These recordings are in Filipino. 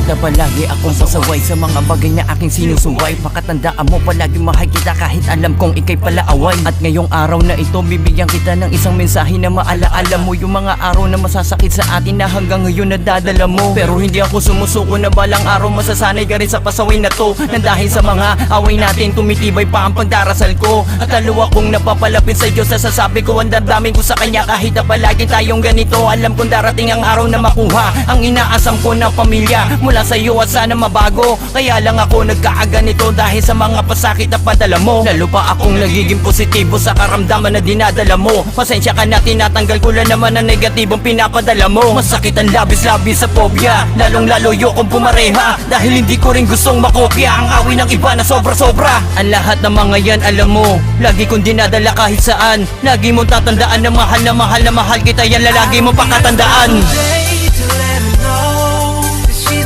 Na palagi akong pasaway sa mga bagay na aking sinusuway. Pakatandaan mo palagi mahal kita kahit alam kong ikay pala away. At ngayong araw na ito bibigyan kita ng isang mensahe na maalaala mo yung mga araw na masasakit sa atin na hanggang ngayon nadadala mo. Pero hindi ako sumusuko na balang araw masasanay ka rin sa pasaway na to. Nang dahil sa mga away natin tumitibay pa ang pagdarasal ko. At lalo akong napapalapit sa Diyos, nasasabi ko ang damdamin ko sa Kanya. Kahit na palagi tayong ganito, alam kong darating ang araw na makuha ang inaasam ko na pamilya mula sa'yo at sana mabago. Kaya lang ako nagkaaganito dahil sa mga pasakit na padala mo. Lalo pa akong nagiging positibo sa karamdaman na dinadala mo. Pasensya ka na, tinatanggal ko lang naman ang negatibong pinapadala mo. Masakit ang labis-labis sa pobya, lalong lalo yokong pumareha dahil hindi ko rin gustong makopya ang awin ng iba na sobra-sobra. Ang lahat ng mga yan alam mo, lagi kong dinadala kahit saan. Lagi mong tatandaan na mahal na mahal na mahal kita, yan lalagi mo pakatandaan.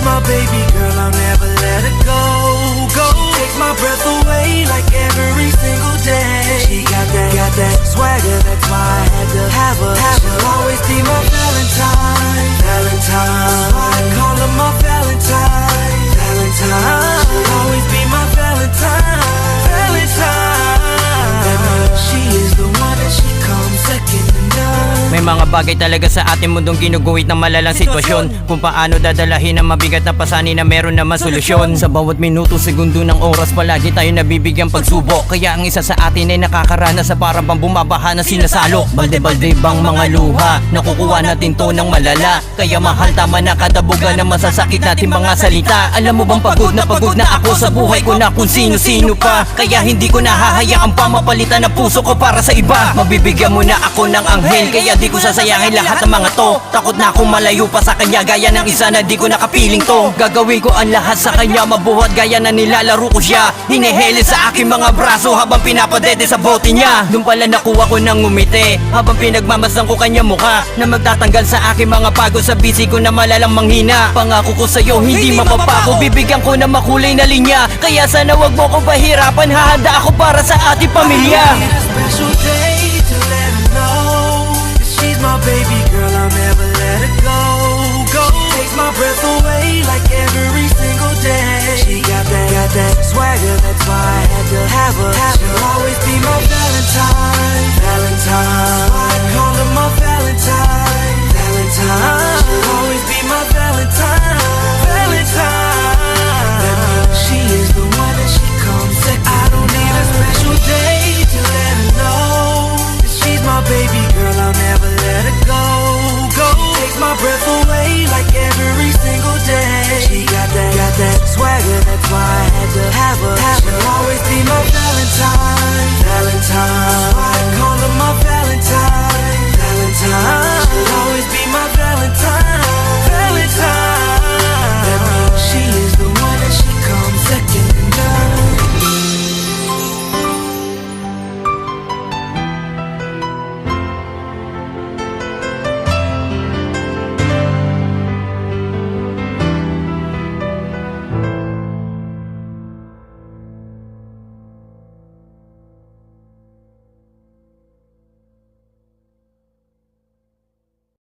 My baby girl, I'll never let her go. Take my breath away like every single day. She got that swagger, that's why I had to have her. She'll always be my Valentine. I call her my Valentine. She'll always be my Valentine. She is the one and she comes second to none. May mga bagay talaga sa ating mundong ginuguhit ng malalang sitwasyon, kung paano dadalahin ang mabigat na pasanin na meron naman solusyon. Sa bawat minuto, segundo ng oras palagi tayo nabibigyang pagsubok. Kaya ang isa sa atin ay nakakaranas sa parang bang bumabaha na sinasalo. Balde-balde bang mga luha, nakukuha natin to ng malala. Kaya mahal, tama na kadabugan na masasakit natin mga salita. Alam mo bang pagod na ako sa buhay ko na kung sino-sino pa. Kaya hindi ko nahahayaang pa mapalitan ang puso ko para sa iba. Mabibigyan mo na ako ng anghel, kaya di ko sasayangin lahat ng mga to. Takot na akong malayo pa sa kanya, gaya ng isa na di ko nakapiling to. Gagawin ko ang lahat sa kanya, mabuhat gaya na nilalaro ko siya. Hinihili sa aking mga braso habang pinapadede sa bote niya. Doon pala nakuha ko ng ngumiti habang pinagmamasdan ko kanya mukha, na magtatanggal sa aking mga pagod sa bisi ko na malalang manghina. Pangako ko sa'yo hindi mapapako, bibigyan ko na makulay na linya. Kaya sana wag mo ko pahirapan, hahanda ako para sa ating pamilya. Special day.